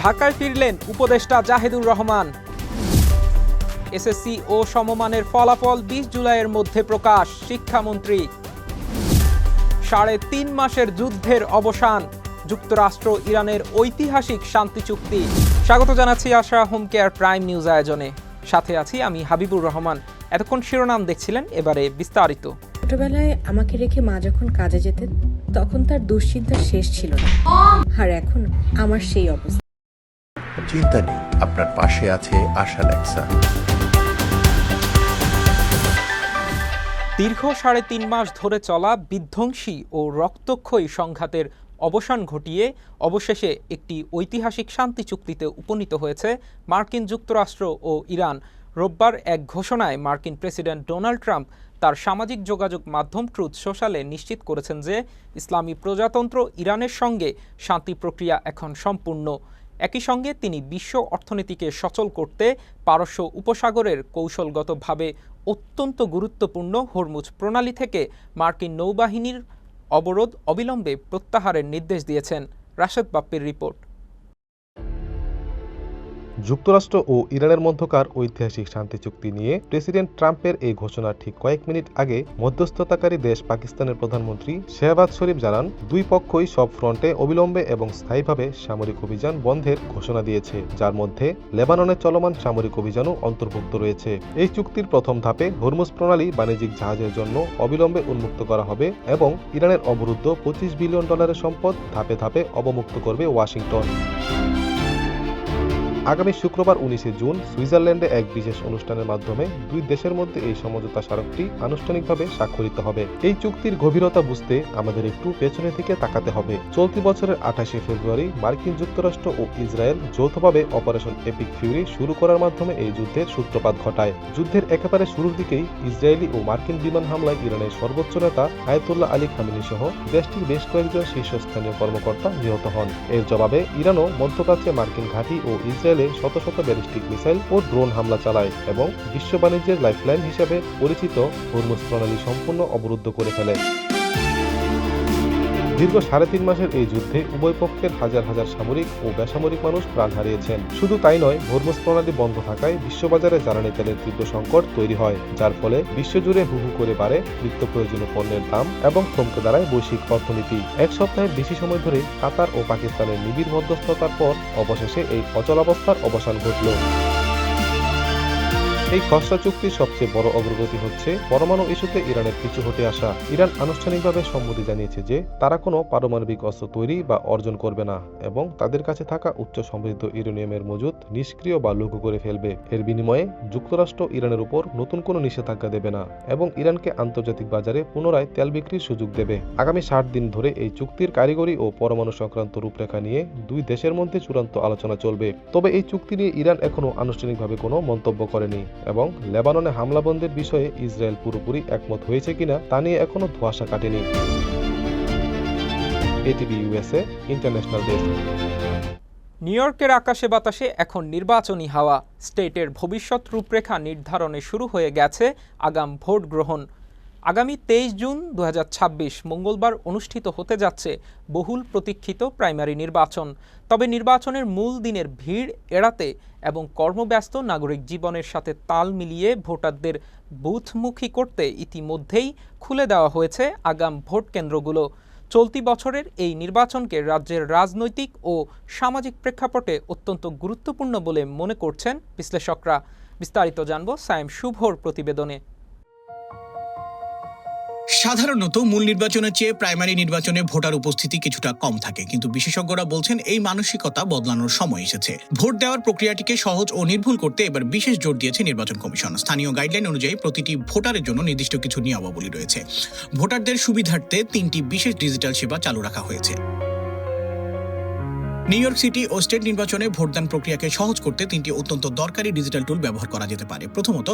ঢাকায় ফিরলেন উপদেষ্টা জাহিদুর রহমান। এসএসসি ও সমমানের ফলাফল ২০ জুলাইয়ের মধ্যে প্রকাশ, শিক্ষামন্ত্রী। ৩.৫ মাসের যুদ্ধের অবসান, যুক্তরাষ্ট্র ইরানের ঐতিহাসিক শান্তি চুক্তি। স্বাগত জানাচ্ছি আশা হোম কেয়ার প্রাইম নিউজ আয়োজনে। সাথে আছি আমি হাবিবুর রহমান। এতক্ষণ শিরোনাম দেখছিলেন, এবারে বিস্তারিত। ছোটবেলায় আমাকে রেখে মা যখন কাজে যেতেন তখন তার দুশ্চিন্তার শেষ ছিল না, আর এখন আমার সেই অবস্থা। চিন্তা নেই, আপনার পাশে আছে আশা লেক্সা। দীর্ঘ ৩.৫ মাস ধরে চলা বিধ্বংসী ও রক্তক্ষয়ী সংঘাতের অবসান ঘটিয়ে অবশেষে একটি ঐতিহাসিক শান্তি চুক্তিতে উপনীত হয়েছে মার্কিন যুক্তরাষ্ট্র ও ইরান। রোববার এক ঘোষণায় মার্কিন প্রেসিডেন্ট ডোনাল্ড ট্রাম্প তার সামাজিক যোগাযোগ মাধ্যম ট্রুথ সোশ্যালে নিশ্চিত করেছেন যে ইসলামী প্রজাতন্ত্র ইরানের সঙ্গে শান্তি প্রক্রিয়া এখন সম্পূর্ণ। একই সঙ্গে তিনি বিশ্ব অর্থনীতিকে সচল করতে পারস্য উপসাগরের কৌশলগতভাবে অত্যন্ত গুরুত্বপূর্ণ হরমুজ প্রণালী থেকে মার্কিন নৌবাহিনীর অবরোধ অবিলম্বে প্রত্যাহারের নির্দেশ দিয়েছেন। রাশেদ বাপ্পির রিপোর্ট। যুক্তরাষ্ট্র ও ইরানের মধ্যকার ঐতিহাসিক শান্তি চুক্তি নিয়ে প্রেসিডেন্ট ট্রাম্পের এই ঘোষণার ঠিক কয়েক মিনিট আগে মধ্যস্থতাকারী দেশ পাকিস্তানের প্রধানমন্ত্রী শেহবাজ শরীফ জানান, দুই পক্ষই সব ফ্রন্টে অবিলম্বে এবং স্থায়ীভাবে সামরিক অভিযান বন্ধের ঘোষণা দিয়েছে, যার মধ্যে লেবাননে চলমান সামরিক অভিযানও অন্তর্ভুক্ত রয়েছে। এই চুক্তির প্রথম ধাপে হরমুজ প্রণালী বাণিজ্যিক জাহাজের জন্য অবিলম্বে উন্মুক্ত করা হবে এবং ইরানের অবরুদ্ধ $25 বিলিয়ন সম্পদ ধাপে ধাপে অবমুক্ত করবে ওয়াশিংটন। আগামী শুক্রবার 19 জুন সুইজারল্যান্ডে এক বিশেষ অনুষ্ঠানের মাধ্যমে দুই দেশের মধ্যে এই সমঝোতা স্মারকটি আনুষ্ঠানিকভাবে স্বাক্ষরিত হবে। এই চুক্তির গভীরতা বুঝতে আমাদের একটু পেছনের দিকে তাকাতে হবে। চলতি বছরের 28 ফেব্রুয়ারি মার্কিন যুক্তরাষ্ট্র ও ইসরায়েল যৌথভাবে অপারেশন এপিক ফিউরি শুরু করার মাধ্যমে এই যুদ্ধের সূত্রপাত ঘটায়। যুদ্ধের একেবারে শুরুর দিকেই ইসরায়েলি ও মার্কিন বিমান হামলায় ইরানের সর্বোচ্চ নেতা আয়াতুল্লাহ আলী খামেনি সহ দেশটির বেশ কয়েকজন শীর্ষস্থানীয় কর্মকর্তা নিহত হন। এর জবাবে ইরানও মধ্যপ্রাচ্যে মার্কিন ঘাঁটি ও ইসরায়েল শত শত ব্যালিস্টিক মিসাইল ও ড্রোন হামলা চালায় এবং বিশ্ব বাণিজ্যের লাইফলাইন হিসেবে পরিচিত হরমুজ প্রণালী সম্পূর্ণ অবরুদ্ধ করে ফেলে। দীর্ঘ ৩.৫ মাসের এই যুদ্ধে উভয় পক্ষের হাজার হাজার সামরিক ও বেসামরিক মানুষ প্রাণ হারিয়েছেন। শুধু তাই নয়, হরমুজ প্রণালী বন্ধ থাকায় বিশ্ববাজারে জ্বালানি তেলের তীব্র সংকট তৈরি হয়, যার ফলে বিশ্বজুড়ে হু হু করে বাড়ে নিত্য প্রয়োজনীয় পণ্যের দাম এবং থমকে দাঁড়ায় বৈশ্বিক অর্থনীতি। এক সপ্তাহের বেশি সময় ধরে কাতার ও পাকিস্তানের নিবিড় মধ্যস্থতার পর অবশেষে এই অচলাবস্থার অবসান ঘটল। এই খসড়া চুক্তির সবচেয়ে বড় অগ্রগতি হচ্ছে পরমাণু ইস্যুতে ইরানের পিছু হটে আসা। ইরান আনুষ্ঠানিকভাবে সম্মতি জানিয়েছে যে তারা কোনো পারমাণবিক অস্ত্র তৈরি বা অর্জন করবে না এবং তাদের কাছে থাকা উচ্চ সমৃদ্ধ ইউরেনিয়ামের মজুদ নিষ্ক্রিয় বা লঘু করে ফেলবে। এর বিনিময়ে যুক্তরাষ্ট্র ইরানের উপর নতুন কোনো নিষেধাজ্ঞা দেবে না এবং ইরানকে আন্তর্জাতিক বাজারে পুনরায় তেল বিক্রির সুযোগ দেবে। আগামী 60 দিন ধরে এই চুক্তির কারিগরি ও পরমাণু সংক্রান্ত রূপরেখা নিয়ে দুই দেশের মধ্যে চূড়ান্ত আলোচনা চলবে। তবে এই চুক্তি নিয়ে ইরান এখনও আনুষ্ঠানিকভাবে কোনো মন্তব্য করেনি এবং লেবাননে হামলা বন্ধের বিষয়ে ইসরায়েল পুরোপুরি একমত হয়েছে কিনা তা নিয়ে এখনো ধোঁয়াশা কাটেনি। ATV USA international desk. New ইয়র্কের আকাশে বাতাসে এখন নির্বাচনী হাওয়া। স্টেটের ভবিষ্যৎ রূপরেখা নির্ধারণে শুরু হয়ে গেছে আগাম ভোট গ্রহণ। আগামী 23 জুন 2026 মঙ্গলবার অনুষ্ঠিত হতে যাচ্ছে বহুল প্রতীক্ষিত প্রাইমারি নির্বাচন। তবে নির্বাচনের মূল দিনের ভিড় এড়াতে এবং কর্মব্যস্ত নাগরিক জীবনের সাথে তাল মিলিয়ে ভোটারদের বুথমুখী করতে ইতিমধ্যেই খুলে দেওয়া হয়েছে আগাম ভোট কেন্দ্রগুলো। চলতি বছরের এই নির্বাচনকে রাজ্যের রাজনৈতিক ও সামাজিক প্রেক্ষাপটে অত্যন্ত গুরুত্বপূর্ণ বলে মনে করছেন বিশ্লেষকরা। বিস্তারিত জানব সায়েম শুভর প্রতিবেদনে। সাধারণত মূল নির্বাচনের চেয়ে প্রাইমারি নির্বাচনে ভোটার উপস্থিতি কিছুটা কম থাকে, কিন্তু বিশেষজ্ঞরা বলছেন এই মানসিকতা বদলানোর সময় এসেছে। ভোট দেওয়ার প্রক্রিয়াটিকে সহজ ও নির্ভুল করতে এবার বিশেষ জোর দিয়েছে নির্বাচন কমিশন। স্থানীয় গাইডলাইন অনুযায়ী প্রতিটি ভোটারের জন্য নির্দিষ্ট কিছু নিয়মাবলী রয়েছে। ভোটারদের সুবিধার্থে 3টি বিশেষ ডিজিটাল সেবা চালু রাখা হয়েছে। নিউ ইয়র্ক সিটি ও স্টেট নির্বাচনে ভোটদান প্রক্রিয়াকে সহজ করতে 3টি অত্যন্ত দরকারি ডিজিটাল টুল ব্যবহার করা যেতে পারে। প্রথমত,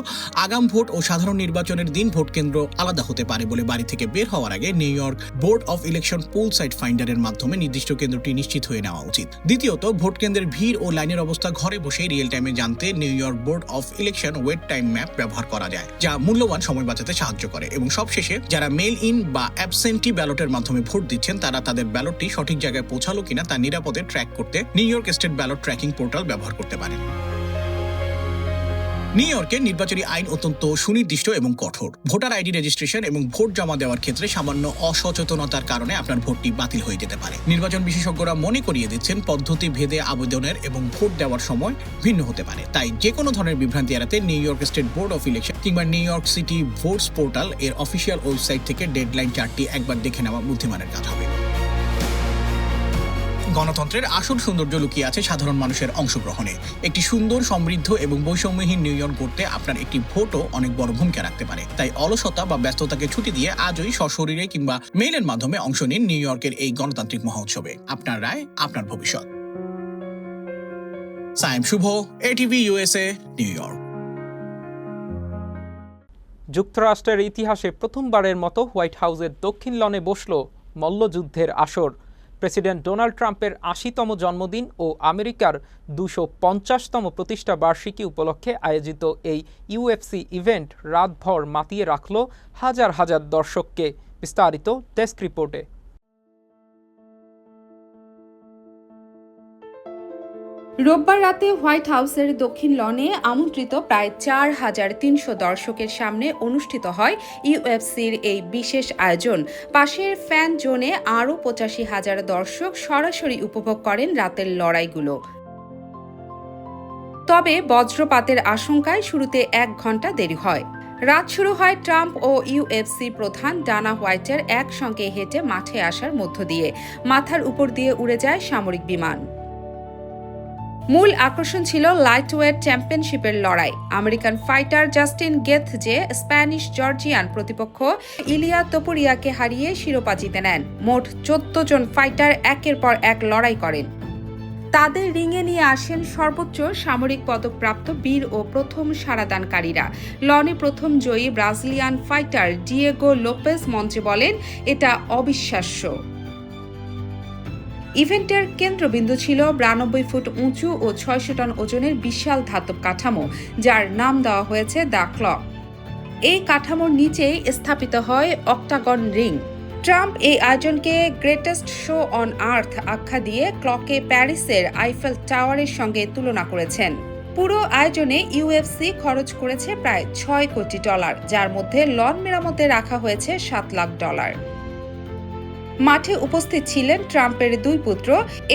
আগাম ভোট ও সাধারণ নির্বাচনের দিন ভোট কেন্দ্র আলাদা হতে পারে বলে বাড়ি থেকে বের হওয়ার আগে New York board of election poll site ফাইন্ডারের মাধ্যমে নির্দিষ্ট কেন্দ্রটি নিশ্চিত হয়ে নেওয়া উচিত। দ্বিতীয়ত, ভোট কেন্দ্রের ভিড় ও লাইনের অবস্থা ঘরে বসে রিয়েল টাইমে জানতে New York board of election wait time map ব্যবহার করা যায়, যা মূল্যবান সময় বাঁচাতে সাহায্য করে। এবং সবশেষে, যারা মেইল ইন বা অ্যাবসেন্টি ব্যালটের মাধ্যমে ভোট দিচ্ছেন তারা তাদের ব্যালটটি সঠিক জায়গায় পৌঁছালো কিনা তা নিরাপদে ট্র্যাক ট্র্যাক করতে new York state ballot tracking portal ব্যবহার করতে পারেন। নিউ ইয়র্কের নির্বাচনী আইন অত্যন্ত সুনির্দিষ্ট এবং কঠোর। ভোটার আইডি রেজিস্ট্রেশন এবং ভোট জমা দেওয়ার ক্ষেত্রে সামান্য অসচেতনতার কারণে আপনার ভোটটি বাতিল হয়ে যেতে পারে। নির্বাচন বিশেষজ্ঞরা মনে করিয়ে দিচ্ছেন পদ্ধতি ভেদে আবেদনের এবং ভোট দেওয়ার সময় ভিন্ন হতে পারে। তাই যে কোনো ধরনের বিভ্রান্তি এড়াতে New York state board of election কিংবা New York city votes portal এর অফিসিয়াল ওয়েবসাইট থেকে ডেডলাইন চার্টটি একবার দেখে নেওয়া বুদ্ধিমানের কাজ হবে। গণতন্ত্রের আসল সৌন্দর্য লুকিয়ে আছে সাধারণ মানুষের অংশগ্রহণে। একটি সুন্দর, সমৃদ্ধ এবং বৈষম্যহীন নিউ ইয়র্ক গড়তে আপনার একটি ভোটও অনেক বড় ভূমিকা রাখতে পারে। তাই অলসতা বা ব্যস্ততাকে ছুটি দিয়ে আজই সশরীরে কিংবা মেইলের মাধ্যমে অংশ নিন নিউ ইয়র্কের এই গণতান্ত্রিক মহোৎসবে। আপনার রায়, আপনার ভবিষ্যৎ। সায়েম শুভ, এটিভি ইউএসএ, নিউ ইয়র্ক। যুক্তরাষ্ট্রের ইতিহাসে প্রথমবারের মতো হোয়াইট হাউসের দক্ষিণ লনে বসল মল্লযুদ্ধের আসর। প্রেসিডেন্ট ডোনাল্ড ট্রাম্পের ৮০তম জন্মদিন ও আমেরিকার ২৫০তম প্রতিষ্ঠা বার্ষিকী উপলক্ষে আয়োজিত এই ইউএফসি ইভেন্ট রাতভর মাতিয়ে রাখল হাজার হাজার দর্শককে। বিস্তারিত ডেস্ক রিপোর্টে। রোববার রাতে হোয়াইট হাউসের দক্ষিণ লনে আমন্ত্রিত প্রায় ৪,৩০০ দর্শকের সামনে অনুষ্ঠিত হয় ইউএফসির এই বিশেষ আয়োজন। পাশের ফ্যান জোনে আরও ৮৫,০০০ দর্শক সরাসরি উপভোগ করেন রাতের লড়াইগুলো। তবে বজ্রপাতের আশঙ্কায় শুরুতে ১ ঘণ্টা দেরি হয়। রাত শুরু হয় ট্রাম্প ও ইউএফসি প্রধান ডানা হোয়াইটের একসঙ্গে হেঁটে মাঠে আসার মধ্য দিয়ে। মাথার উপর দিয়ে উড়ে যায় সামরিক বিমান। মূল আকর্ষণ ছিল লাইটওয়েট চ্যাম্পিয়নশিপের লড়াই। American fighter Justin Gaethje Spanish Georgian প্রতিপক্ষ ইলিয়া তোপুরিয়াকে হারিয়ে শিরোপা জিতে নেন। মোট ১৪ জন ফাইটার একের পর এক লড়াই করেন। তাদের রিংয়ে নিয়ে আসেন সর্বোচ্চ সামরিক পদকপ্রাপ্ত বীর ও প্রথম সারাদানকারীরা। লনে প্রথম জয়ী ব্রাজিলিয়ান ফাইটার ডিয়েগো লোপেজ মঞ্চে বলেন, এটা অবিশ্বাস্য। ইভেন্টের কেন্দ্রবিন্দু ছিল ৯২ ফুট উঁচু ও ৬০০ টন ওজনের বিশাল ধাতব কাঠামো, যার নাম দেওয়া হয়েছে দ্য ক্লক। এই কাঠামোর নিচেই স্থাপিত হয় অক্টাগন রিং। ট্রাম্প এই আয়োজনকে গ্রেটেস্ট শো অন আর্থ আখ্যা দিয়ে ক্লকে প্যারিসের আইফেল টাওয়ারের সঙ্গে তুলনা করেছেন। পুরো আয়োজনে ইউএফসি খরচ করেছে প্রায় $৬ কোটি, যার মধ্যে লন মেরামতে রাখা হয়েছে $৭ লাখ। মাঠে উপস্থিত ছিলেন ট্রাম্পের ২ পুত্র,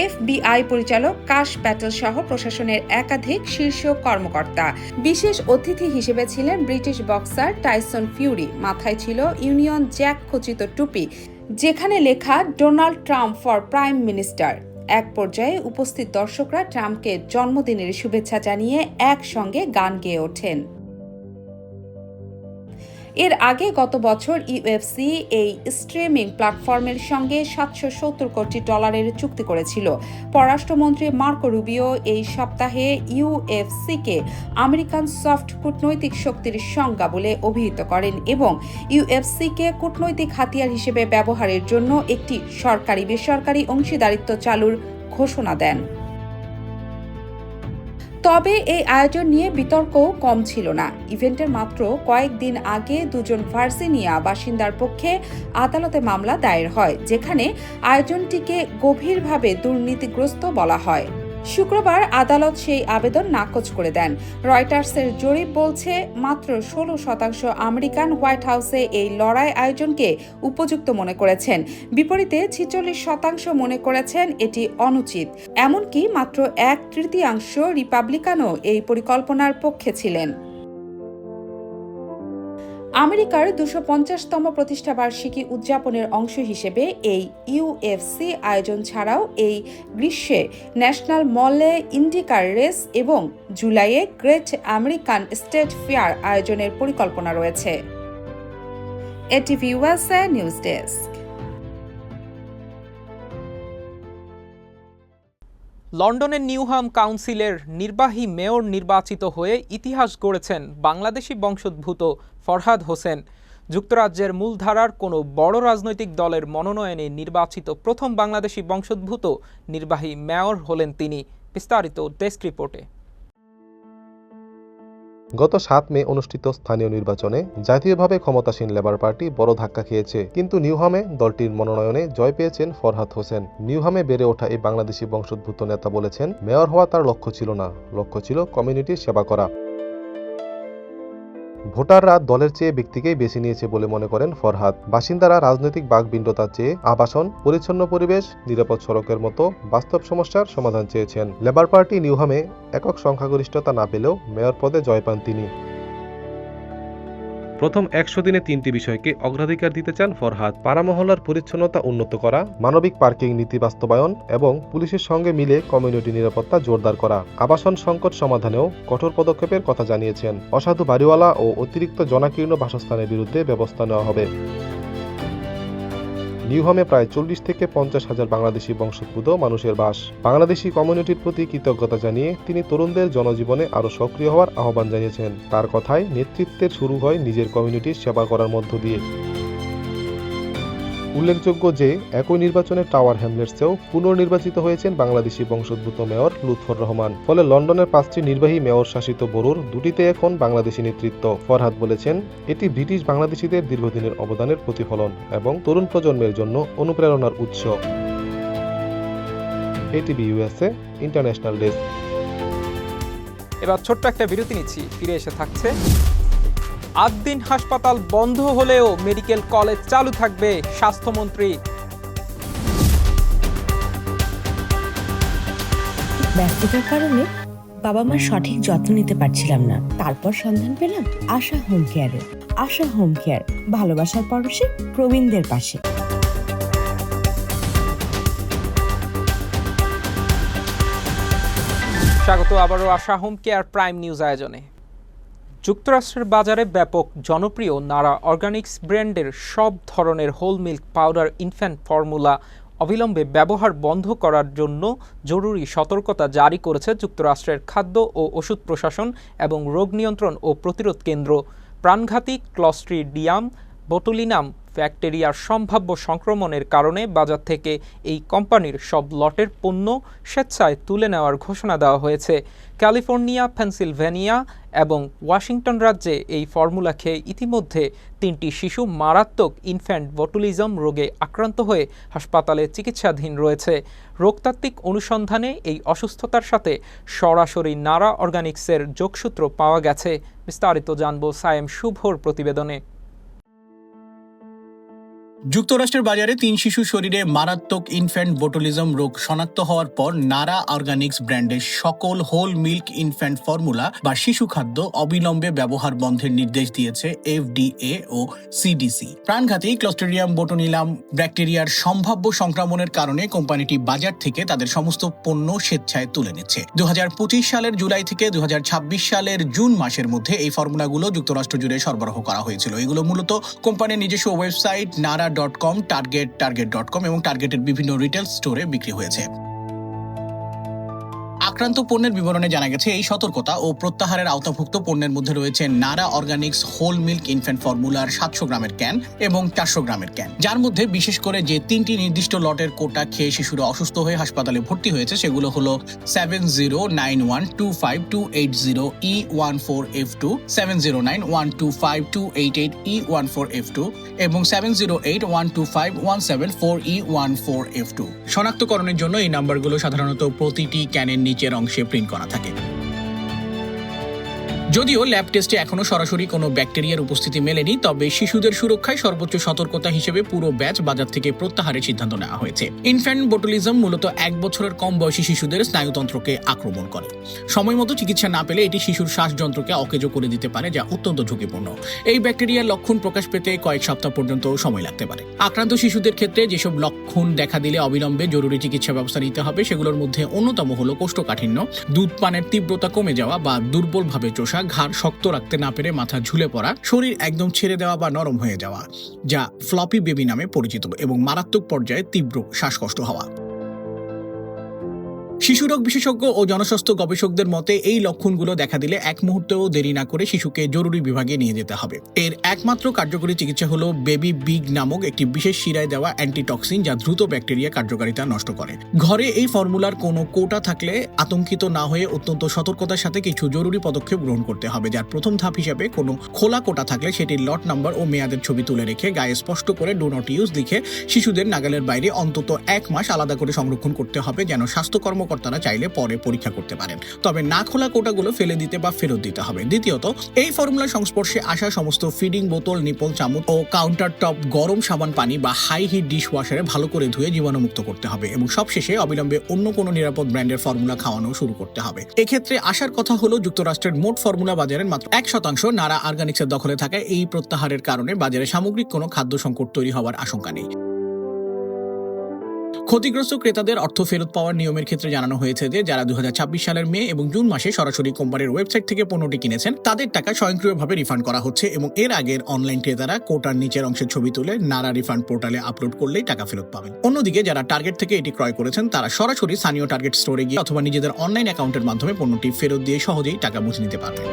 এফবিআই পরিচালক কাশ প্যাটেল সহ প্রশাসনের একাধিক শীর্ষ কর্মকর্তা। বিশেষ অতিথি হিসেবে ছিলেন ব্রিটিশ বক্সার টাইসন ফিউরি। মাথায় ছিল ইউনিয়ন জ্যাক খচিত টুপি, যেখানে লেখা Donald Trump for prime minister. এক পর্যায়ে উপস্থিত দর্শকরা ট্রাম্পকে জন্মদিনের শুভেচ্ছা জানিয়ে একসঙ্গে গান গেয়ে ওঠেন। এর আগে গত বছর ইউএফসি এই স্ট্রিমিং প্ল্যাটফর্মের সঙ্গে $৭৭০ কোটি চুক্তি করেছিল। পররাষ্ট্রমন্ত্রী মার্কো রুবিও এই সপ্তাহে ইউএফসিকে আমেরিকান সফট কূটনৈতিক শক্তির সংজ্ঞা বলে অভিহিত করেন এবং ইউএফসিকে কূটনৈতিক হাতিয়ার হিসেবে ব্যবহারের জন্য একটি সরকারি বেসরকারি অংশীদারিত্ব চালুর ঘোষণা দেন। তবে এই আয়োজন নিয়ে বিতর্কও কম ছিল না। ইভেন্টের মাত্র কয়েকদিন আগে ২ জন ভার্জিনিয়া বাসিন্দার পক্ষে আদালতে মামলা দায়ের হয়, যেখানে আয়োজনটিকে গভীরভাবে দুর্নীতিগ্রস্ত বলা হয়। শুক্রবার আদালত সেই আবেদন নাকচ করে দেন। রয়টার্সের জরিপ বলছে মাত্র ১৬% আমেরিকান হোয়াইট হাউসে এই লড়াই আয়োজনকে উপযুক্ত মনে করেছেন। বিপরীতে ৪৬% মনে করেছেন এটি অনুচিত। এমনকি মাত্র ১/৩ রিপাবলিকানও এই পরিকল্পনার পক্ষে ছিলেন। আমেরিকার ২৫০তম প্রতিষ্ঠাবার্ষিকী উদযাপনের অংশ হিসেবে এই ইউএফসি আয়োজন ছাড়াও এই গ্রীষ্মে ন্যাশনাল মলে ইন্ডিকার রেস এবং জুলাইয়ে গ্রেট আমেরিকান স্টেট ফেয়ার আয়োজনের পরিকল্পনা রয়েছে। ATV USA news desk. লন্ডনের নিউহাম কাউন্সিলের নির্বাহী মেয়র নির্বাচিত হয়ে ইতিহাস গড়েছেন বাংলাদেশি বংশোদ্ভূত ফরহাদ হোসেন। যুক্তরাজ্যের মূলধারার কোনো বড় রাজনৈতিক দলের মনোনয়নে নির্বাচিত প্রথম বাংলাদেশি বংশোদ্ভূত নির্বাহী মেয়র হলেন তিনি। বিস্তারিত ডেস্ক রিপোর্টে। গত 7 মে অনুষ্ঠিত স্থানীয় নির্বাচনে জাতীয়ভাবে ক্ষমতাসীন লেবার পার্টি বড় ধাক্কা খেয়েছে, কিন্তু নিউহামে দলটির মনোনয়নে জয় পেয়েছেন ফরহাদ হোসেন। নিউহামে বেড়ে ওঠা এই বাংলাদেশি বংশোদ্ভূত নেতা বলেছেন, মেয়র হওয়া তার লক্ষ্য ছিল না, লক্ষ্য ছিল কমিউনিটির সেবা করা। ভোটাররা দলের চেয়ে ব্যক্তিকেই বেছে নিয়েছে বলে মনে করেন ফরহাদ। বাসিন্দারা রাজনৈতিক বাকবিন্ডতার চেয়ে আবাসন, পরিচ্ছন্ন পরিবেশ, নিরাপদ সড়কের মতো বাস্তব সমস্যার সমাধান চেয়েছেন। লেবার পার্টি নিউহামে একক সংখ্যাগরিষ্ঠতা না পেলেও মেয়র পদে জয় পান তিনি। প্রথম 100 দিনে 3টি বিষয়কে অগ্রাধিকার দিতে চান ফরহাদ। পাড়া মহল্লার পরিচ্ছন্নতা উন্নত করা, মানবিক পার্কিং নীতি বাস্তবায়ন এবং পুলিশের সঙ্গে মিলে কমিউনিটি নিরাপত্তা জোরদার করা। আবাসন সংকট সমাধানেও কঠোর পদক্ষেপের কথা জানিয়েছেন। অসাধু বাড়িওয়ালা ও অতিরিক্ত জনাকীর্ণ বাসস্থানের বিরুদ্ধে ব্যবস্থা নেওয়া হবে। নিউহামে প্রায় 40 থেকে 50 হাজার বাংলাদেশি বংশোদ্ভূত মানুষের বাস। বাংলাদেশি কমিউনিটির প্রতি কৃতজ্ঞতা জানিয়ে তিনি তরুণদের জনজীবনে আরও সক্রিয় হওয়ার আহ্বান জানিয়েছেন। তার কথায় নেতৃত্বের শুরু হয় নিজের কমিউনিটির সেবা করার মধ্য দিয়ে। উল্লেখযোগ্য যে একই নির্বাচনে টাওয়ার হ্যামলেটসেও পুনর্নির্বাচিত হয়েছেন বাংলাদেশি বংশোদ্ভূত মেয়র লুৎফর রহমান। ফলে লন্ডনের 5টি নির্বাহী মেয়র শাসিত বরোর 2টিতে এখন বাংলাদেশি নেতৃত্ব। ফরহাদ বলেছেন, এটি ব্রিটিশ বাংলাদেশিদের দীর্ঘদিনের অবদানের প্রতিফলন এবং তরুণ প্রজন্মের জন্য অনুপ্রেরণার উৎস। ATV USA international desk. এবার ছোট্ট একটা বিরতি নিচ্ছি, ফিরে এসে থাকছে। 8 দিন হাসপাতাল বন্ধ হলেও মেডিকেল কলেজ চালু থাকবে, স্বাস্থ্যমন্ত্রী। ব্যস্ততার কারণে বাবা মার সঠিক যত্ন নিতে পারছিলাম না। তারপর সন্ধান পেলাম আশা হোম কেয়ারে। আশা হোম কেয়ার, ভালোবাসার পরশে প্রবীণদের পাশে। স্বাগত আবারও আশা হোম কেয়ার প্রাইম নিউজ আয়োজনে। যুক্তরাষ্ট্রের বাজারে ব্যাপক জনপ্রিয় নারা অর্গানিক্স ব্র্যান্ডের সব ধরনের whole milk powder infant formula অবিলম্বে ব্যবহার বন্ধ করার জন্য জরুরি সতর্কতা জারি করেছে যুক্তরাষ্ট্রের খাদ্য ও ওষুধ প্রশাসন এবং রোগ নিয়ন্ত্রণ ও প্রতিরোধ কেন্দ্র। প্রাণঘাতী ক্লস্ট্রিডিয়াম বোটুলিনাম ব্যাকটেরিয়ার সম্ভাব্য সংক্রমণের কারণে বাজার থেকে এই কোম্পানির সব লটের পণ্য স্বেচ্ছায় তুলে নেওয়ার ঘোষণা দেওয়া হয়েছে। ক্যালিফোর্নিয়া, পেনসিলভেনিয়া এবং ওয়াশিংটন রাজ্যে এই ফর্মুলা খেয়ে ইতিমধ্যে 3টি শিশু মারাত্মক ইনফ্যান্ট বটুলিজম রোগে আক্রান্ত হয়ে হাসপাতালে চিকিৎসাধীন রয়েছে। রোগতাত্ত্বিক অনুসন্ধানে এই অসুস্থতার সাথে সরাসরি নারা অর্গানিক্সের যোগসূত্র পাওয়া গেছে। বিস্তারিত জানব সায়েম শুভর প্রতিবেদনে। যুক্তরাষ্ট্রের বাজারে 3 শিশু শরীরে মারাত্মক ইনফ্যান্ট বোটুলিজম রোগ শনাক্ত হওয়ার পর নারা অর্গানিক্স ব্র্যান্ডের সকল হোল মিল্ক ইনফ্যান্ট ফর্মুলা বা শিশু খাদ্য অবিলম্বে ব্যবহার বন্ধের নির্দেশ দিয়েছে FDA ও CDC। প্রাণঘাতী ক্লস্ট্রিডিয়াম বোটুলিনাম ব্যাকটেরিয়ার সম্ভাব্য সংক্রমণের কারণে কোম্পানিটি বাজার থেকে তাদের সমস্ত পণ্য স্বেচ্ছায় তুলে নিচ্ছে। 2025 সালের জুলাই থেকে 2026 সালের জুন মাসের মধ্যে এই ফর্মুলাগুলো যুক্তরাষ্ট্র জুড়ে সরবরাহ করা হয়েছিল। এগুলো মূলত কোম্পানির নিজস্ব ওয়েবসাইট nara.com, target.com এবং টার্গেটের বিভিন্ন রিটেল স্টোরে বিক্রি হয়েছে। আক্রান্ত পণ্যের বিবরণে জানা গেছে এই সতর্কতা ও প্রত্যাহারের আওতাভুক্ত পণ্যের মধ্যে রয়েছে নারা অর্গানিক্স হোল মিল্ক ইনফ্যান্ট ফর্মুলার 700 গ্রামের ক্যান এবং 400 গ্রামের ক্যান, যার মধ্যে বিশেষ করে যে 3টি নির্দিষ্ট লটের কোটা খেয়ে শিশুরা অসুস্থ হয়ে হাসপাতালে ভর্তি হয়েছে সেগুলো হলো 7091252880E14F2, 7091252888E14F2 এবং 708125174174E14F2। শনাক্তকরণের জন্য এই নাম্বারগুলো সাধারণত প্রতিটি ক্যানের নিচের অংশে প্রিন্ট করা থাকে। যদিও ল্যাব টেস্টে এখনো সরাসরি কোনো ব্যাকটেরিয়ার উপস্থিতি মেলেনি, তবে শিশুদের সুরক্ষায় সর্বোচ্চ সতর্কতা হিসেবে পুরো ব্যাচ বাজার থেকে প্রত্যাহারের সিদ্ধান্ত নেওয়া হয়েছে। ইনফ্যান্ট বোটুলিজম মূলত 1 বছরের কম বয়সী শিশুদের স্নায়ুতন্ত্রকে আক্রমণ করে। সময় মতো চিকিৎসা না পেলে এটি শিশুর শ্বাসযন্ত্রকে অকেজো করে দিতে পারে, যা অত্যন্ত ঝুঁকিপূর্ণ। এই ব্যাকটেরিয়ার লক্ষণ প্রকাশ পেতে কয়েক সপ্তাহ পর্যন্ত সময় লাগতে পারে। আক্রান্ত শিশুদের ক্ষেত্রে যেসব লক্ষণ দেখা দিলে অবিলম্বে জরুরি চিকিৎসা ব্যবস্থা নিতে হবে সেগুলোর মধ্যে অন্যতম হলো কোষ্ঠকাঠিন্য, দুধ পানের তীব্রতা কমে যাওয়া বা দুর্বলভাবে চোষা, ঘাড় শক্ত রাখতে না পেরে মাথা ঝুলে পড়া, শরীর একদম ছেড়ে দেওয়া বা নরম হয়ে যাওয়া, যা ফ্লপি বেবি নামে পরিচিত, এবং মারাত্মক পর্যায়ে তীব্র শ্বাসকষ্ট হওয়া। শিশুরোগ বিশেষজ্ঞ ও জনস্বাস্থ্য গবেষকদের মতে এই লক্ষণগুলো দেখা দিলে এক মুহূর্তেও দেরি না করে শিশুকে জরুরি বিভাগে নিয়ে যেতে হবে। এর একমাত্র কার্যকরী চিকিৎসা হলো বেবি বিগ নামক একটি বিশেষ শিরায় দেওয়া অ্যান্টিটক্সিন, যা দ্রুত ব্যাকটেরিয়া কার্যকারিতা নষ্ট করে। ঘরে এই ফর্মুলার কোনো কোটা থাকলে আতঙ্কিত না হয়ে অত্যন্ত সতর্কতার সাথে কিছু জরুরি পদক্ষেপ গ্রহণ করতে হবে, যার প্রথম ধাপ হিসেবে কোনো খোলা কোটা থাকলে সেটির লট নাম্বার ও মেয়াদের ছবি তুলে রেখে গায়ে স্পষ্ট করে ডু নট ইউজ লিখে শিশুদের নাগালের বাইরে অন্তত 1 মাস আলাদা করে সংরক্ষণ করতে হবে, যেন স্বাস্থ্য কর্মকর্তারা চাইলে পরে পরীক্ষা করতে পারেন। তবে না খোলা কোটাগুলো ফেলে দিতে বা ফেরত দিতে হবে। দ্বিতীয়ত, এই ফর্মুলার সংস্পর্শে আসা সমস্ত ফিডিং বোতল, নিপল, চামচ ও কাউন্টার টপ গরম সাবান পানি বা হাই হিট ডিশ ওয়াশারে ভালো করে ধুয়ে জীবাণুমুক্ত করতে হবে এবং সবশেষে অবিলম্বে অন্য কোনো নিরাপদ ব্র্যান্ডের ফর্মুলা খাওয়ানো শুরু করতে হবে। এক্ষেত্রে আসার কথা হলো যুক্তরাষ্ট্রের মোট ফর্মুলা বাজারের মাত্র 1% নারা অর্গানিক্সের দখলে থাকা এই প্রত্যাহারের কারণে বাজারে সামগ্রিক কোনো খাদ্য সংকট তৈরি হওয়ার আশঙ্কা নেই। ক্ষতিগ্রস্ত ক্রেতাদের অর্থ ফেরত পাওয়ার নিয়মের ক্ষেত্রে জানানো হয়েছে যে যারা 2026 সালের মে এবং জুন মাসে সরাসরি কোম্পানির ওয়েবসাইট থেকে পণ্যটি কিনেছেন তাদের টাকা স্বয়ংক্রিয়ভাবে রিফান্ড করা হচ্ছে এবং এর আগের অনলাইন ক্রেতারা কোটার নিচের অংশের ছবি তুলে নারা রিফান্ড পোর্টালে আপলোড করলেই টাকা ফেরত পাবেন। অন্যদিকে যারা টার্গেট থেকে এটি ক্রয় করেছেন তারা সরাসরি স্থানীয় টার্গেট স্টোরে গিয়ে অথবা নিজেদের অনলাইন অ্যাকাউন্টের মাধ্যমে পণ্যটি ফেরত দিয়ে সহজেই টাকা বুঝে নিতে পারবেন।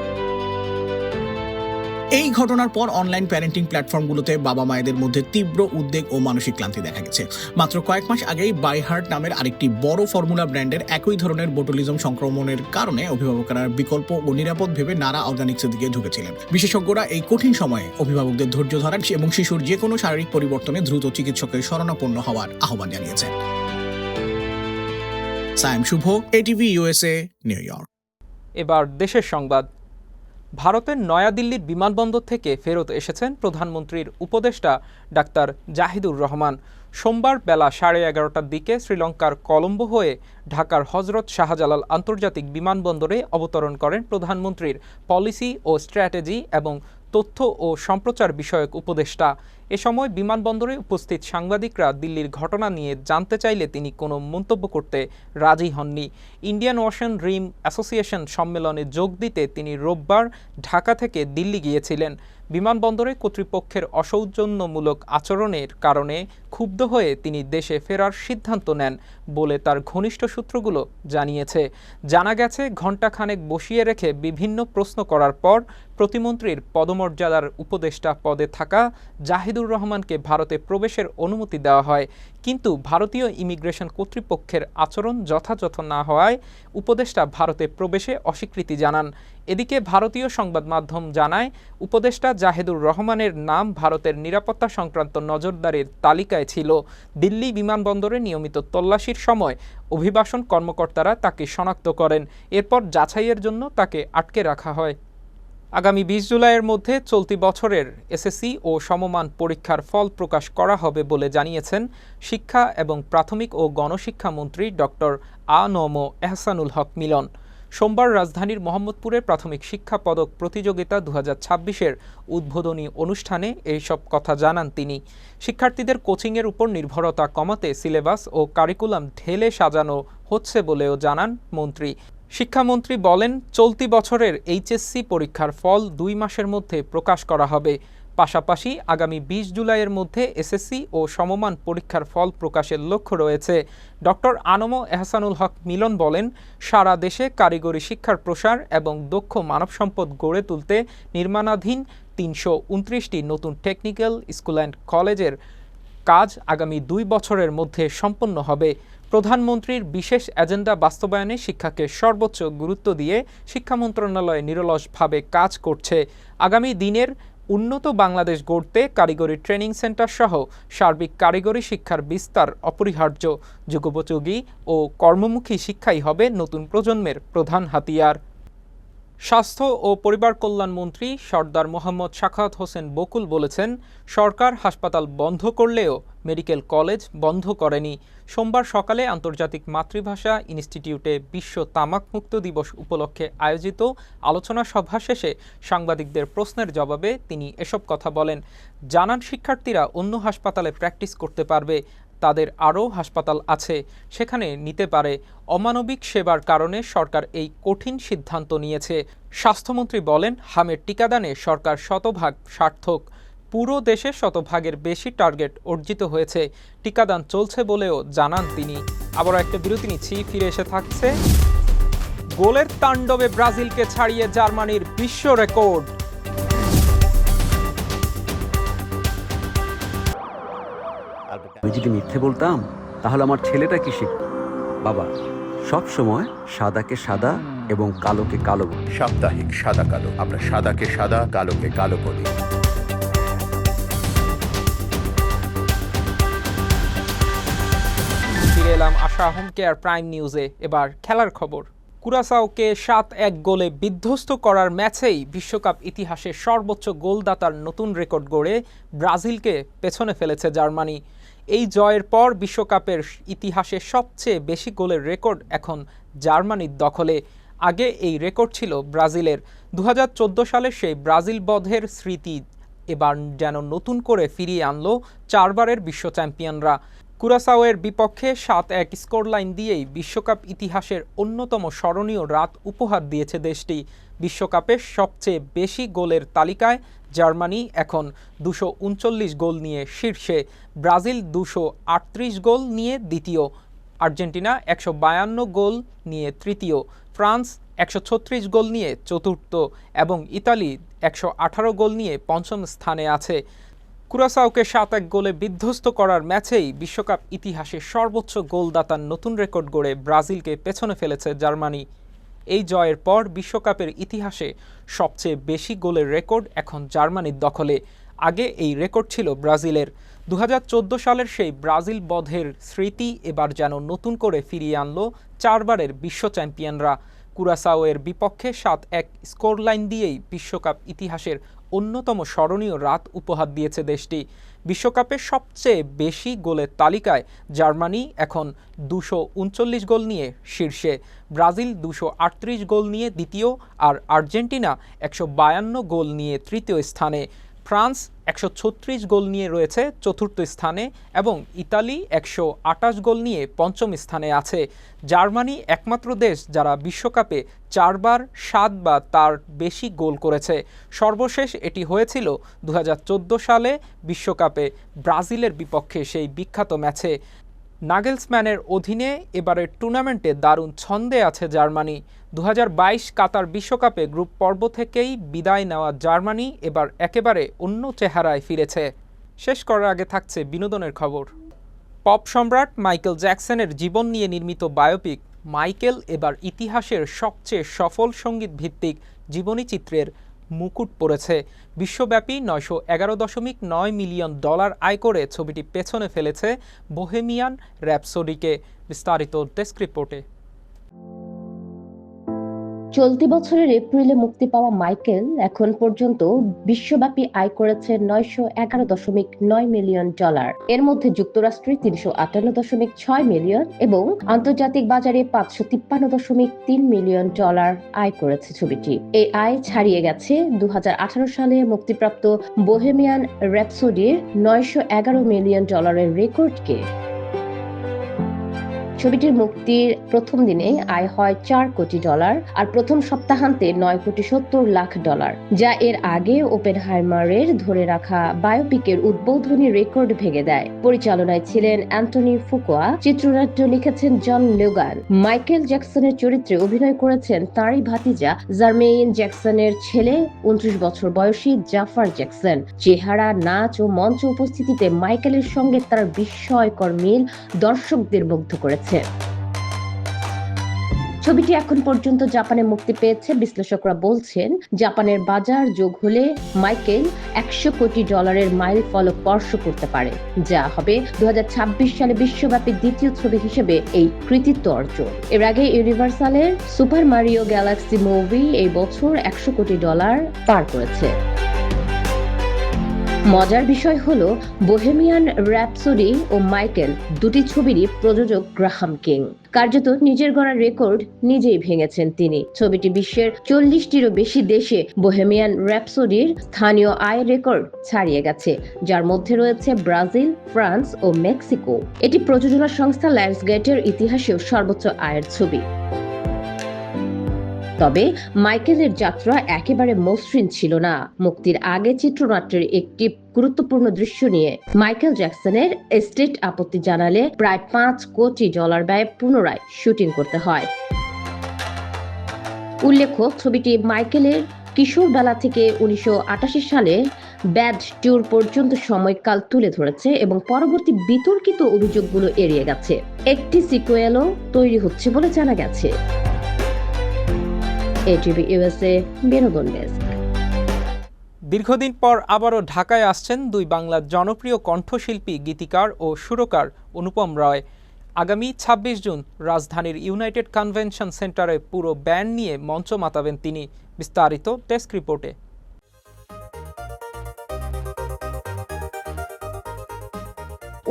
এই ঘটনার পর অনলাইন প্যারেন্টিং প্ল্যাটফর্মগুলোতে বাবা মায়েদের মধ্যে তীব্র উদ্বেগ ও মানসিক ক্লান্তি দেখা গেছে। মাত্র কয়েক মাস আগেই বাই হার্ট নামের আরেকটি বড় ফর্মুলা ব্র্যান্ডের একই ধরনের বোটুলিজম সংক্রমণের কারণে অভিভাবকরা বিকল্প ও নিরাপদ ভেবে নারা অর্গানিক্সের দিকে ঝুঁকেছিলেন। বিশেষজ্ঞরা এই কঠিন সময়ে অভিভাবকদের ধৈর্য ধরান এবং শিশুর যে কোনো শারীরিক পরিবর্তনে দ্রুত চিকিৎসকের শরণাপন্ন হওয়ার আহ্বান জানিয়েছেন। সায়েম শুভ, এটিভি ইউএসএ, নিউ ইয়র্ক। এবার দেশের সংবাদ। ভারতের নয়াদিল্লির বিমানবন্দর থেকে ফেরত এসেছেন প্রধানমন্ত্রীর উপদেষ্টা ডাক্তার জাহিদুর রহমান। সোমবার বেলা 11:30টার দিকে শ্রীলঙ্কার কলম্বো হয়ে ঢাকার হজরত শাহজালাল আন্তর্জাতিক বিমানবন্দরে অবতরণ করেন প্রধানমন্ত্রীর পলিসি ও স্ট্র্যাটেজি এবং তথ্য ও সম্প্রচার বিষয়ক উপদেষ্টা। এ সময় বিমানবন্দরে উপস্থিত সাংবাদিকরা দিল্লির ঘটনা নিয়ে জানতে চাইলে তিনি কোনো মন্তব্য করতে রাজি হননি। ইন্ডিয়ান ওশেন রিম অ্যাসোসিয়েশন সম্মেলনে যোগ দিতে তিনি রোববার ঢাকা থেকে দিল্লি গিয়েছিলেন। বিমানবন্দরে কর্তৃপক্ষের অসৌজন্যমূলক আচরণের কারণে ক্ষুব্ধ হয়ে তিনি দেশে ফেরার সিদ্ধান্ত নেন বলে তার ঘনিষ্ঠ সূত্রগুলো জানিয়েছে। জানা গেছে, ঘণ্টাখানেক বসিয়ে রেখে বিভিন্ন প্রশ্ন করার পর প্রতিমন্ত্রীর পদমর্যাদার উপদেষ্টা পদে থাকা জাহিদুর রহমানকে ভারতে প্রবেশের অনুমতি দেওয়া হয়, কিন্তু ভারতীয় ইমিগ্রেশন কর্তৃপক্ষের আচরণ যথাযথ না হওয়ায় উপদেষ্টা ভারতে প্রবেশে অস্বীকৃতি জানান। এদিকে ভারতীয় সংবাদ মাধ্যম জানায়, উপদেষ্টা জাহিদুর রহমানের নাম ভারতের নিরাপত্তা সংক্রান্ত নজরদারির তালিকায় ছিল। দিল্লি বিমানবন্দরে নিয়মিত তল্লাশির সময় অভিবাসন কর্মকর্তারা তাকে শনাক্ত করেন। এরপর যাচাইয়ের জন্য তাকে আটকে রাখা হয়। আগামী 20 জুলাইয়ের মধ্যে চলতি বছরের এসএসসি ও সমমান পরীক্ষার ফল প্রকাশ করা হবে বলে জানিয়েছেন শিক্ষা এবং প্রাথমিক ও গণশিক্ষা মন্ত্রী ডক্টর আ.ন.ম এহসানুল হক মিলন। সোমবার রাজধানীর মোহাম্মদপুরে প্রাথমিক শিক্ষা পদক প্রতিযোগিতা 2026-এর উদ্বোধনী অনুষ্ঠানে এইসব কথা জানান তিনি। শিক্ষার্থীদের কোচিংয়ের উপর নির্ভরতা কমাতে সিলেবাস ও কারিকুলাম ঢেলে সাজানো হচ্ছে বলেও জানান মন্ত্রী। শিক্ষামন্ত্রী বলেন, চলতি বছরের এইচএসসি পরীক্ষার ফল 2 মাসের মধ্যে প্রকাশ করা হবে। পাশাপাশি আগামী 20 জুলাইয়ের মধ্যে এসএসসি ও সমমান পরীক্ষার ফল প্রকাশের লক্ষ্য রয়েছে। ডক্টর আ.ন.ম এহসানুল হক মিলন বলেন, সারা দেশে কারিগরি শিক্ষার প্রসার এবং দক্ষ মানব সম্পদ গড়ে তুলতে নির্মাণাধীন 329টি নতুন টেকনিক্যাল স্কুল অ্যান্ড কলেজের কাজ আগামী 2 বছরের মধ্যে সম্পন্ন হবে। প্রধানমন্ত্রীর বিশেষ এজেন্ডা বাস্তবায়নে শিক্ষাকে সর্বোচ্চ গুরুত্ব দিয়ে শিক্ষা মন্ত্রণালয় নিরলসভাবে কাজ করছে। আগামী দিনের উন্নত বাংলাদেশ গড়তে কারিগরি ট্রেনিং সেন্টার সহ সার্বিক কারিগরি শিক্ষার বিস্তার অপরিহার্য। যুগোপযোগী ও কর্মমুখী শিক্ষাই হবে নতুন প্রজন্মের প্রধান হাতিয়ার। স্বাস্থ্য ও পরিবার কল্যাণ মন্ত্রী সর্দার মোহাম্মদ সাখাওয়াত হোসেন বকুল বলেছেন, সরকার হাসপাতাল বন্ধ করলেও মেডিকেল কলেজ বন্ধ করেনি। সোমবার সকালে আন্তর্জাতিক মাতৃভাষা ইনস্টিটিউটে বিশ্ব তামাকমুক্ত দিবস উপলক্ষে আয়োজিত আলোচনা সভা শেষে সাংবাদিকদের প্রশ্নের জবাবে তিনি এসব কথা বলেন। জানান, শিক্ষার্থীরা অন্য হাসপাতালে প্র্যাকটিস করতে পারবে, তাদের আরও হাসপাতাল আছে, সেখানে নিতে পারে। অমানবিক সেবার কারণে সরকার এই কঠিন সিদ্ধান্ত নিয়েছে। স্বাস্থ্যমন্ত্রী বলেন, হামের টিকাদানে সরকার শতভাগ সার্থক। পুরো দেশে শতভাগের বেশি টার্গেট অর্জিত হয়েছে, টিকাদান চলছে বলেও জানান তিনি। আবার একটা বিরতি নিচ্ছি, ফিরে এসে থাকছে গোলের তাণ্ডবে ব্রাজিলকে ছাড়িয়ে জার্মানির বিশ্ব রেকর্ড। আমি যদি মিথ্যে বলতাম তাহলে আমার ছেলেটা কি শিখত? বাবা সব সময় সাদাকে সাদা এবং কালোকে কালো বলি। সাপ্তাহিক সাদা কালো, আমরা সাদাকে সাদা, কালোকে কালো বলি। ফিরে এলাম আশা হোম কেয়ার প্রাইম নিউজে। এবার খেলার খবর। কুরাসাওকে 7-1 গোলে বিধ্বস্ত করার ম্যাচেই বিশ্বকাপ ইতিহাসে সর্বোচ্চ গোলদাতার নতুন রেকর্ড গড়ে ব্রাজিলকে পেছনে ফেলেছে জার্মানি। এই জয়ের পর বিশ্বকাপের ইতিহাসে সবচেয়ে বেশি গোলের রেকর্ড এখন জার্মানির দখলে। আগে এই রেকর্ড ছিল ব্রাজিলের। 2014 সালের সেই ব্রাজিল বধের স্মৃতি এবার যেন নতুন করে ফিরিয়ে আনলো 4 বারের বিশ্ব চ্যাম্পিয়নরা। কুরাসাওয়ের বিপক্ষে 7-1 স্কোরলাইন দিয়েই বিশ্বকাপ ইতিহাসের অন্যতম স্মরণীয় রাত উপহার দিয়েছে দেশটি। বিশ্বকাপে সবচেয়ে বেশি গোলের তালিকায় জার্মানি এখন 239 গোল নিয়ে শীর্ষে, ব্রাজিল 238 গোল নিয়ে দ্বিতীয়, আর্জেন্টিনা 152 গোল নিয়ে তৃতীয়, ফ্রান্স 136 গোল নিয়ে চতুর্থ এবং ইতালি 118 গোল নিয়ে পঞ্চম স্থানে আছে। কুরাসাওকে 7-1 গোলে বিধ্বস্ত করার ম্যাচেই বিশ্বকাপ ইতিহাসে সর্বোচ্চ গোলদাতার নতুন রেকর্ড গড়ে ব্রাজিলকে পেছনে ফেলেছে জার্মানি। এই জয়ের পর বিশ্বকাপের ইতিহাসে সবচেয়ে বেশি গোলের রেকর্ড এখন জার্মানির দখলে। আগে এই রেকর্ড ছিল ব্রাজিলের। 2014 সালের সেই ব্রাজিল বধের স্মৃতি এবার যেন নতুন করে ফিরিয়ে আনলো 4 বারের বিশ্ব চ্যাম্পিয়নরা। কুরাসাওয়ের বিপক্ষে 7-1 স্কোরলাইন দিয়েই বিশ্বকাপ ইতিহাসের অন্যতম স্মরণীয় রাত উপহার দিয়েছে দেশটি। বিশ্বকাপে সবচেয়ে বেশি গোলের তালিকায় জার্মানি এখন 239 গোল নিয়ে শীর্ষে, ব্রাজিল 238 গোল নিয়ে দ্বিতীয়, আর আর্জেন্টিনা 152 গোল নিয়ে তৃতীয় স্থানে, ফ্রান্স 136 গোল নিয়ে রয়েছে চতুর্থ স্থানে এবং ইতালি 128 গোল নিয়ে পঞ্চম স্থানে আছে। জার্মানি একমাত্র দেশ যারা বিশ্বকাপে 4 বার 7 বা তার বেশি গোল করেছে। সর্বশেষ এটি হয়েছিল 2014 সালে বিশ্বকাপে ব্রাজিলের বিপক্ষে সেই বিখ্যাত ম্যাচে। নাগেলসম্যানের অধীনে এবারের টুর্নামেন্টে দারুণ ছন্দে আছে জার্মানি। 2022 কাতার বিশ্বকাপে গ্রুপ পর্ব থেকেই বিদায় নেওয়া জার্মানি এবার একেবারে অন্য চেহারায় ফিরেছে। শেষ করার আগে থাকছে বিনোদনের খবর। পপ সম্রাট মাইকেল জ্যাকসনের জীবন নিয়ে নির্মিত বায়োপিক মাইকেল এবার ইতিহাসের সবচেয়ে সফল সঙ্গীত ভিত্তিক জীবনীচিত্রের মুকুট পড়েছে। বিশ্বব্যাপী $911.9 মিলিয়ন আয় করে ছবিটি পেছনে ফেলেছে বোহেমিয়ান র্যাপসোডিকে। বিস্তারিত ডেস্ক রিপোর্টে। চলতি বছরের এপ্রিলে মুক্তি পাওয়া মাইকেল এখন পর্যন্ত বিশ্বব্যাপী আয় করেছে $911.9 মিলিয়ন। এর মধ্যে যুক্তরাষ্ট্রে $358.6 মিলিয়ন এবং আন্তর্জাতিক বাজারে $553.3 মিলিয়ন আয় করেছে ছবিটি। এই আয় ছাড়িয়ে গেছে 2018 সালে মুক্তিপ্রাপ্ত বোহেমিয়ান র্যাপসোডির $911 মিলিয়ন রেকর্ডকে। ছবিটির মুক্তির প্রথম দিনে আয় হয় $4 কোটি আর প্রথম সপ্তাহান্তে $9.70 কোটি, যা এর আগে ওপেনহাইমারের ধরে রাখা বায়োপিকের উদ্বোধনী রেকর্ড ভেঙে দেয়। পরিচালনায় ছিলেন অ্যান্টনি ফুকুয়া, চিত্রনাট্য লিখেছেন জন লোগান। মাইকেল জ্যাকসনের চরিত্রে অভিনয় করেছেন তাঁরই ভাতিজা জার্মেইন জ্যাকসনের ছেলে 29 বছর বয়সী জাফার জ্যাকসন। চেহারা, নাচ ও মঞ্চ উপস্থিতিতে মাইকেলের সঙ্গে তার বিস্ময়কর মিল দর্শকদের মুগ্ধ করেছে। ছবিটি এখন পর্যন্ত জাপানে মুক্তি পেয়েছে। বিশ্লেষকরা বলছেন জাপানের বাজার যোগ হলে মাইকেল $100 কোটি মাইল ফলক স্পর্শ করতে পারে, যা হবে 2026 সালে বিশ্বব্যাপী দ্বিতীয় ছবি হিসেবে এই কৃতিত্ব অর্জন। এর আগে ইউনিভার্সালের সুপার মারিও গ্যালাক্সি মুভি এই বছর $100 কোটি পার করেছে। মজার বিষয় হলো বোহেমিয়ান র্যাপসোডি ও মাইকেল দুটি ছবিরই প্রযোজক গ্রাহাম কিং। কার্যত নিজের গড়া রেকর্ড নিজেই ভেঙেছেন তিনি। ছবিটি বিশ্বের 40টিরও বেশি দেশে বোহেমিয়ান র্যাপসোডির স্থানীয় আয় রেকর্ড ছাড়িয়ে গেছে, যার মধ্যে রয়েছে ব্রাজিল, ফ্রান্স ও মেক্সিকো। এটি প্রযোজনা সংস্থা লায়ন্সগেটের ইতিহাসেও সর্বোচ্চ আয়ের ছবি। তবে মাইকেলের যাত্রা একেবারে মসৃণ ছিল না। মুক্তির আগে চিত্রনাট্যের একটি গুরুত্বপূর্ণ দৃশ্য নিয়ে মাইকেল জ্যাকসনের এস্টেট আপত্তি জানালে প্রায় $5 কোটি ব্যয়ে পুনরায় শুটিং করতে হয়। উল্লেখ্য, ছবিটি মাইকেলের কিশোরবেলা থেকে 1988 সালে ব্যাড ট্যুর পর্যন্ত সময়কাল তুলে ধরেছে এবং পরবর্তী বিতর্কিত অভিযোগগুলো এড়িয়ে গেছে। একটি সিকুয়েলও তৈরি হচ্ছে বলে জানা গেছে। এটিভি ইউএসএ বিনোদন ডেস্ক। দীর্ঘদিন পর আবারও ঢাকায় আসছেন দুই বাংলার জনপ্রিয় কণ্ঠশিল্পী, গীতিকার ও সুরকার অনুপম রয়। আগামী 26 জুন রাজধানীর ইউনাইটেড কনভেনশন সেন্টারে পুরো ব্যান্ড নিয়ে মঞ্চ মাতাবেন তিনি। বিস্তারিত ডেস্ক রিপোর্টে।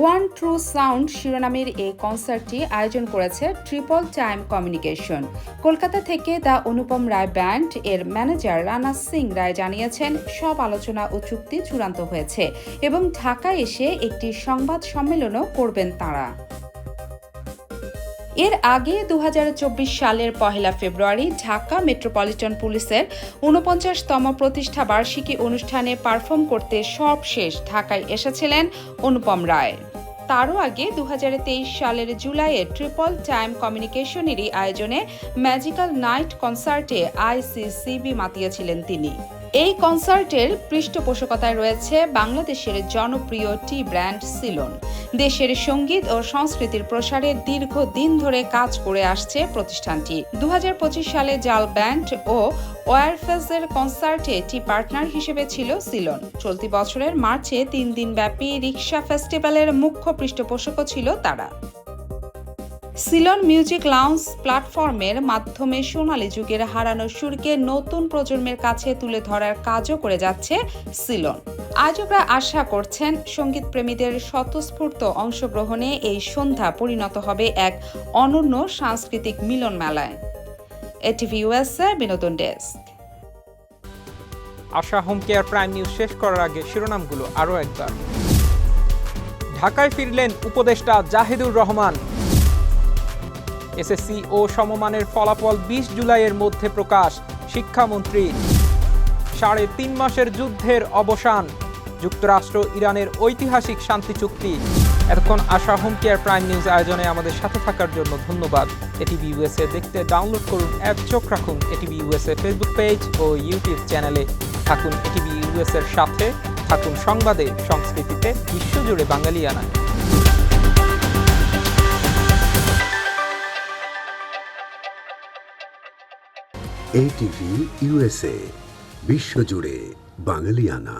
ওয়ান ট্রু সাউন্ড শিরোনামের এই কনসার্টটি আয়োজন করেছে ট্রিপল টাইম কমিউনিকেশন। কলকাতা থেকে দ্য অনুপম রায় ব্যান্ড এর ম্যানেজার রানা সিং রায় জানিয়েছেন, সব আলোচনা ও চুক্তি চূড়ান্ত হয়েছে এবং ঢাকায় এসে একটি সংবাদ সম্মেলনও করবেন তাঁরা। এর আগে 2024 সালের 1 ফেব্রুয়ারি ঢাকা মেট্রোপলিটন পুলিশের 49তম প্রতিষ্ঠা বার্ষিকী অনুষ্ঠানে পারফর্ম করতে সবশেষ ঢাকায় এসেছিলেন অনুপম রায়। তারও আগে 2023 সালের জুলাইয়ে ট্রিপল টাইম কমিউনিকেশনেরই আয়োজনে ম্যাজিক্যাল নাইট কনসার্টে ICCB মাতিয়েছিলেন তিনি। এই কনসার্টের পৃষ্ঠপোষকতায় রয়েছে বাংলাদেশের জনপ্রিয় টি ব্র্যান্ড সিলন। দেশের সঙ্গীত ও সংস্কৃতির প্রসারে দীর্ঘদিন ধরে কাজ করে আসছে প্রতিষ্ঠানটি। 2025 সালে জাল ব্যান্ড ও ওয়ারফেজের কনসার্টে টি পার্টনার হিসেবে ছিল সিলন। চলতি বছরের মার্চে 3 দিনব্যাপী রিক্সা ফেস্টিভ্যালের মুখ্য পৃষ্ঠপোষকও ছিল তারা। সিলন মিউজিক লাউঞ্জ প্ল্যাটফর্মের মাধ্যমে সোনালী যুগের হারানো সুরকে নতুন প্রজন্মের কাছে তুলে ধরার কাজও করে যাচ্ছে সিলন। আয়োজকরা আশা করছেন, সঙ্গীত প্রেমীদের স্বতঃস্ফূর্ত অংশগ্রহণে এই সন্ধ্যা পরিণত হবে এক অনন্য সাংস্কৃতিক মিলন মেলায়। এটিভি ইউএসএ বিনোদন ডেস্ক। আশা হোম কেয়ার প্রাইম নিউজ শেষ করার আগে শিরোনামগুলো আরও একবার। ঢাকায় ফিরলেন উপদেষ্টা জাহিদুর রহমান। এসএসসি ও সমমানের ফলাফল 20 জুলাইয়ের মধ্যে প্রকাশ, শিক্ষামন্ত্রী। 3.5 মাসের যুদ্ধের অবসান, যুক্তরাষ্ট্র ইরানের ঐতিহাসিক শান্তি চুক্তি। এতক্ষণ আশা হোম কেয়ার প্রাইম নিউজ আয়োজনে আমাদের সাথে থাকার জন্য ধন্যবাদ। এটিভি ইউএসএ দেখতে ডাউনলোড করুন অ্যাপ, চোখ রাখুন এটিভি ইউএসএ ফেসবুক পেজ ও ইউটিউব চ্যানেলে। থাকুন এটিভি ইউএসএ এর সাথে, থাকুন সংবাদে, সংস্কৃতিতে, বিশ্বজুড়ে বাঙালিয়ানা। ATV USA বিশ্বজুড়ে বাঙালিয়ানা।